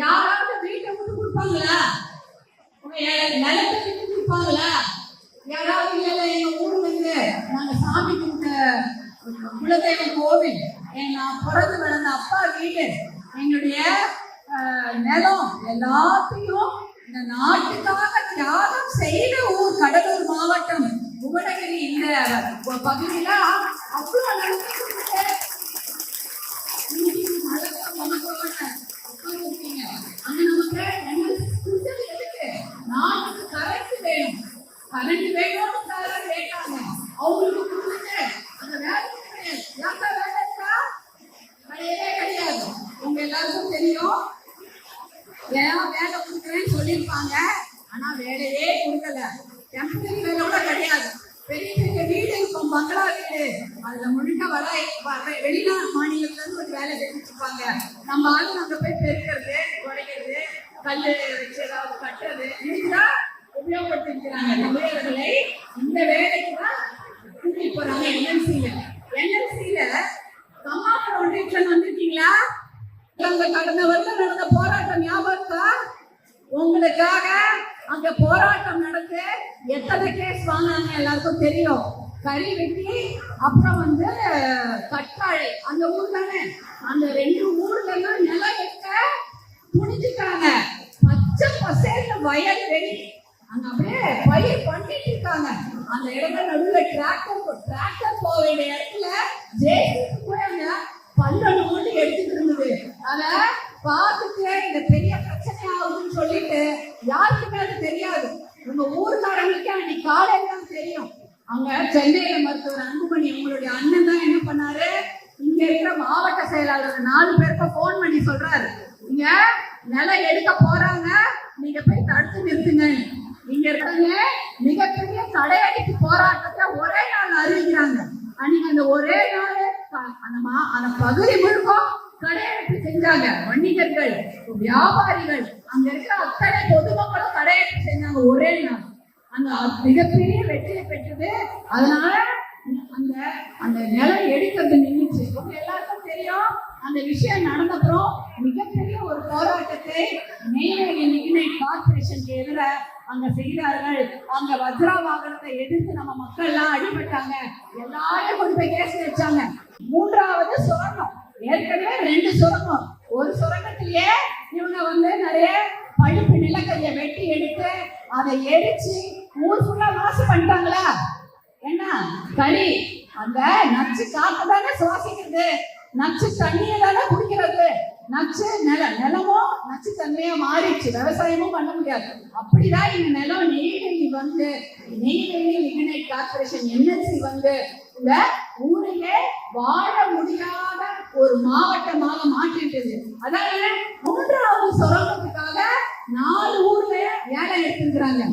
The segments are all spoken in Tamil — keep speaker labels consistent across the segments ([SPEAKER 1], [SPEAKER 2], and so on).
[SPEAKER 1] யாராவது வீட்டை விட்டு கொடுப்பாங்களா? நிலத்தை விட்டு கொடுப்பாங்களா? யாராவது இல்ல எங்க ஊர்ல இருந்து நாங்க சாமி கும்பிட்ட குலதெய்வ கோவில், நான் பிறந்து வளர்ந்த அப்பா வீடு, எங்களுடைய நிலம் எல்லாத்தையும் இந்த நாட்டுக்காக தியாகம் செய்த ஊர் கடலூர் மாவட்டம் புவனகிரி. இந்த பகுதியில அவ்வளவு நாட்டுக்கு கரண்ட் வேணும், கரண்ட் வேணும்னு கேட்டாங்க. அவங்களுக்கு கொடுத்துட்டு அந்த வேலை கிடையவே கிடையாது. உங்க எல்லாருக்கும் தெரியும், ஏன் வேலை கொடுக்குறேன்னு சொல்லியிருப்பாங்க, ஆனா வேலையே கொடுக்கல. டெம்பரரி வேலை கூட கிடையாது. பெரிய பெரிய வீடு இருக்கும், பங்களா வீடு, அதுல முழுக்க வெளிநாட்டு மாநிலத்துல இருந்து ஒரு வேலை செஞ்சுட்டு இருப்பாங்க. நம்ம ஆளுங்க அங்க போய் பெருக்கிறது, உடைக்கிறது, கல்லு வச்சு ஏதாவது கட்டுறது, இதுதான் உபயோகப்படுத்திருக்கிறாங்க. தமிழர்களை இந்த வேலைக்கு தான் கூட்டிட்டு போறாங்க. என்எல்சியில கம்மா ஃபவுண்டேஷன் வந்திருக்கீங்களா? கடந்த வருடம் நடந்த போராட்டம் ஞாபகத்தா? உங்களுக்காக அங்க போராட்டம் நடந்து எத்தனை கேஸ் வாங்கினாங்க எல்லாருக்கும் தெரியும். கறி வெட்டி, அப்புறம் கட்டாழை, அந்த ஊர் தானே, அந்த 2 ஊர்ல எல்லாம் நிலம் எடுக்க துணிஞ்சுட்டாங்க. பச்சை பசேல்ல வயல் வெளி, அங்க அப்படியே பயிர் பண்ணிட்டு இருக்காங்க. அந்த இடத்துல நடுவில் டிராக்டர் போக வேண்டிய இடத்துல ஜேசிபி போய் அங்க பல்லு மூட்டி எடுத்துட்டு இருந்தது. அத பார்த்துட்டு இந்த பெரிய பிரச்சனை ஆகுதுன்னு சொல்லிட்டு யாருக்குமே அது தெரியாது. உங்க ஊர்காரங்களுக்கு அன்னைக்கு காலையில தான் தெரியும். அவங்க சென்னையில மருத்துவர் அன்புமணி உங்களுடைய அண்ணன் தான் என்ன பண்ணாரு, இங்க இருக்கிற மாவட்ட செயலாளர் 4 பேருக்கு போன் பண்ணி சொல்றாரு, இங்க நிலம் எடுக்க போறாங்க, நீங்க போய் தடுத்து நிறுத்துங்க. இங்க இருக்கிறவங்க மிகப்பெரிய தடையடிக்கு போராட்டத்தை ஒரே நாள் அறிவிக்கிறாங்க. அன்னைக்கு அந்த ஒரே நாள் அந்த பகுதி முழுக்கும் தடையெடுப்பு செஞ்சாங்க. வணிகர்கள், வியாபாரிகள், அங்க இருக்கிற அத்தனை பொதுமக்களும் தடையெடுப்பு செஞ்சாங்க ஒரே நாள். அந்த மிகப்பெரிய வெற்றியை பெற்றது. அதனால அந்த நிலம் எடுக்கிறது நின்றுச்சு. எல்லாருக்கும் தெரியும், அந்த விஷயம் நடந்தப்புறம் மிகப்பெரிய ஒரு போராட்டத்தை நெய்வேலி லிக்னைட் கார்பரேஷனுக்கு எதிராக அங்க செய்தார்கள். அங்க வஜ்ரா வாகனத்தை எதிர்த்து நம்ம மக்கள் எல்லாம் அடிபட்டாங்க. எல்லாரும் கொண்டு போய் கேஸ் வச்சாங்க. 3வது சுரங்கம், ஏற்கனவே 2 சுரங்கம். ஒரு சுரங்கத்திலேயே இவங்க நிறைய பழுப்பு நிலக்கரியை வெட்டி எடுத்து அதை எரிச்சு ஊர் ஃபுல்லா நாசு பண்ணிட்டாங்களா? என்ன கறி, அந்த நச்சு காத்து தானே சுவாசிக்கிறது, நச்சு தண்ணியை தானே குடிக்கிறது, நச்சு நிலமும் நச்சு தன்மையா மாறிடுச்சு. விவசாயமும் பண்ண முடியாது. அப்படிதான் இந்த நிலம் நெய்வேலி லிக்னைட் கார்பரேஷன் என்எல்சி இந்த ஊரிலே வாழ முடியாத ஒரு மாவட்டமாக மாற்றிட்டது. அதாவது 3வது சுரங்கத்துக்காக 4 ஊர்ல வேலை எடுத்துக்கிறாங்க.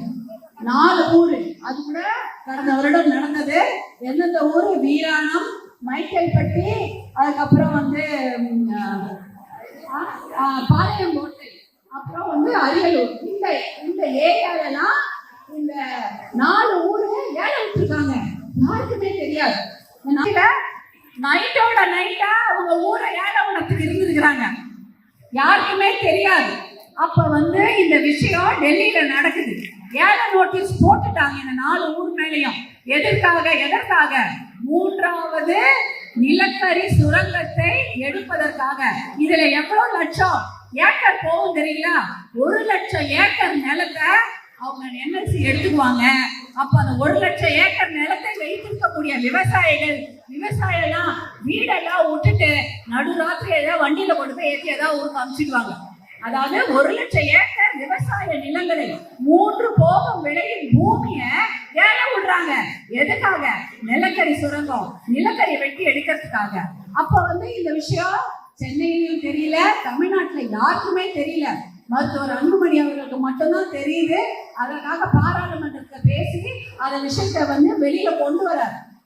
[SPEAKER 1] 4 ஊரு. அது கூட கடந்த வருடம் நடந்தது. எந்தெந்த ஊரு? வீராணம், மைக்கேல்பட்டி, அதுக்கப்புறம் பாளையங்கோட்டை, அப்புறம் அரியலூர். இந்த ஏரியாலாம் இந்த 4 ஊரு ஏழை விட்டுருக்காங்க. யாருக்குமே தெரியாது. நைட்டோட நைட்டா அவங்க ஊரை ஏழை உணத்துக்கு இருந்திருக்கிறாங்க. யாருக்குமே தெரியாது. அப்ப இந்த விஷயம் டெல்லியில நடக்குது. ஏழை நோட்டீஸ் போட்டுட்டாங்க இந்த 4 ஊர் மேலையும். எதற்காக? 3வது நிலக்கரி சுரங்கத்தை எடுப்பதற்காக. இதுல எவ்வளவு லட்சம் ஏக்கர் போகும் தெரியுங்களா? 1 லட்சம் ஏக்கர் நிலத்தை அவங்க என்எல்சி எடுத்துக்குவாங்க. அப்ப அந்த 1 லட்சம் ஏக்கர் நிலத்தை வைத்திருக்கக்கூடிய விவசாயம் வீடெல்லாம் விட்டுட்டு நடுராத்திரி ஏதாவது வண்டியில கொண்டு போய் ஏற்றி ஏதாவது ஊருக்கு அனுப்பிச்சிடுவாங்க. அதாவது 1 லட்சம் ஏக்கர் விவசாய நிலங்களை 3 போகம் விலையில் பூமியை ஏழை விடுறாங்க. எதுக்காக? நிலக்கரி சுரங்கம், நிலக்கரி வெட்டி எடுக்கிறதுக்காக. அப்ப இந்த விஷயம் சென்னையிலும் தெரியல, தமிழ்நாட்டுல யாருக்குமே தெரியல. மருத்துவர் அன்புமணி அவர்களுக்கு மட்டும்தான் தெரியுது. அதற்காக பாராளுமன்றத்துல பேசி அந்த விஷயத்தை வெளியில கொண்டு வர.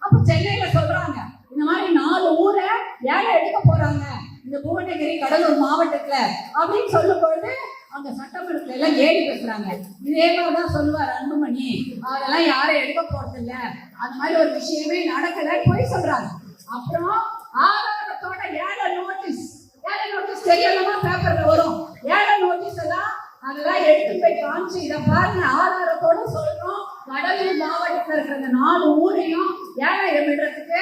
[SPEAKER 1] அப்ப சென்னையில சொல்றாங்க, இந்த மாதிரி 4 ஊரை ஏழை எடுக்க போறாங்க இந்த புவனகிரி கடலூர் மாவட்டத்துல அப்படின்னு சொல்லும் பொழுது அங்க சட்டமன்றத்துல எல்லாம் ஏறி பேசுறாங்க. இதே மாதிரிதான் சொல்லுவார் அன்புமணி, அதெல்லாம் யாரும் எடுக்க போறது இல்ல, அது மாதிரி ஒரு விஷயமே நடக்கல போய் சொல்றாங்க. அப்புறம் ஆதாரத்தோட ஏழை நோட்டீஸ் தெரியலமா பேப்பர்ல வரும். ஏழை எடுத்து போய் காமிச்சு இதை பாருங்க ஆதாரத்தோட சொல்லணும். கடலூர் மாவட்டத்தில் இருக்கிற இந்த 4 ஊரையும் ஏழாயிரம் விடுறதுக்கு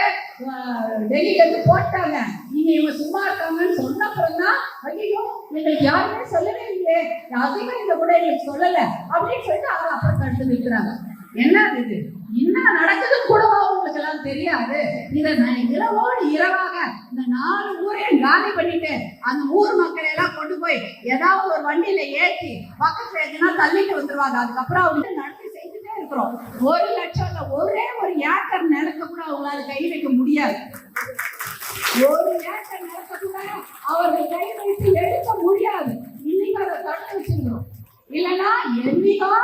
[SPEAKER 1] டெல்லியில இருந்து போட்டாங்க. நீங்க இவங்க சும்மா இருக்காங்கன்னு சொன்ன அப்புறம் தான் ஐயோ எங்களுக்கு யாருமே சொல்லவே இல்லையே, அதிகம் இந்த கூட எங்களுக்கு சொல்லல அப்படின்னு சொல்லிட்டு அதை அப்புறம் தடுத்து நிற்கிறாங்க. என்ன இது என்ன நடக்குதுன்னு கூடவா உங்களுக்கு எல்லாம் தெரியாது? இதை இரவோடு இரவாக இந்த 4 ஊரையும் காலி பண்ணிட்டு அந்த ஊர் மக்களை எல்லாம் கொண்டு போய் ஏதாவது ஒரு வண்டியில ஏற்றி பக்கத்துல எதுனா தள்ளிட்டு வந்துருவாங்க. அதுக்கப்புறம் அவங்க நடத்தி செய்துட்டே இருக்கிறோம். 1 லட்சம் ஒரே ஒரு ஏக்கர் நிலத்தை கூட அவங்களால கை வைக்க முடியாது. 1 ஏக்கர் நிலத்தை கூட அவர்கள் கை வைத்து எடுக்க முடியாது. இன்னைக்கு அதை தடுத்து வச்சிருக்கிறோம். இல்லைன்னா என்னைக்கா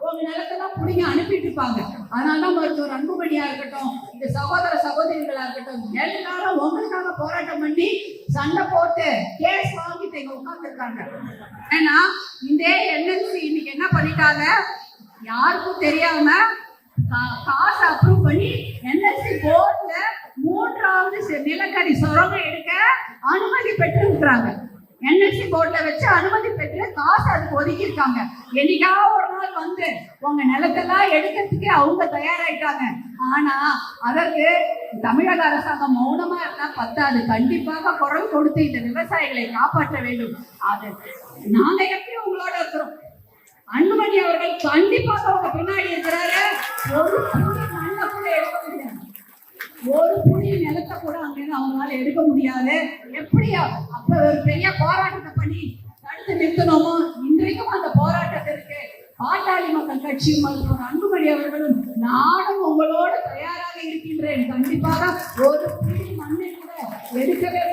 [SPEAKER 1] உங்க நிலத்தெல்லாம் பிடிங்க அனுப்பிட்டு இருப்பாங்க. அதனாலதான் மருத்துவர் அன்புமணியா இருக்கட்டும், இந்த சகோதர சகோதரிகளா இருக்கட்டும், எல்லாரும் உங்களுக்காக போராட்டம் பண்ணி சண்டை போட்டு கேஸ் வாங்கிட்டு இங்க உட்கார்ந்து இருக்காங்க. ஏன்னா இந்த என்எல்சி இன்னைக்கு என்ன பண்ணிட்டாங்க, யாருக்கும் தெரியாம காசு அப்ரூவ் பண்ணி என்எல்சி போர்ட்ல 3வது நிலக்கரி சுரங்கம் எடுக்க அனுமதி பெற்று இருக்கிறாங்க. என்எல்சி போர்ட்ல வச்சு அனுமதி பெற்று காசு அதுக்கு ஒதுக்கி இருக்காங்க. என்னைக்காவது ஒரு நாள் வந்து உங்க நிலத்தெல்லாம் எடுக்கிறதுக்கு அவங்க தயாராயிட்டாங்க. ஆனா அதற்கு தமிழக அரசாங்கம் மௌனமா இருந்தா பத்தாது. கண்டிப்பாக குரல் கொடுத்து இந்த விவசாயிகளை காப்பாற்ற வேண்டும். அது நாங்க எப்படி உங்களோட இருக்கிறோம். அன்புமணி அவர்கள் கண்டிப்பாக அவங்க பின்னாடி இருக்கிறாரு. ஒரு புள்ளி மண்ணை கூட எடுக்க முடியாது, ஒரு புள்ளி நிலத்தை கூட அங்கிருந்து அவங்களால எடுக்க முடியாது. எப்படியா அப்ப ஒரு பெரிய போராட்டத்தை பண்ணி தடுத்து நிறுத்தணுமோ இன்றைக்கும் அந்த போராட்டத்திற்கு பாட்டாளி மக்கள் கட்சியும் மருத்துவர் அன்புமணி அவர்களும் நானும் உங்களோடு தயாராக இருக்கின்றேன். கண்டிப்பாக ஒரு புள்ளி மண்ணை கூட எடுக்கவே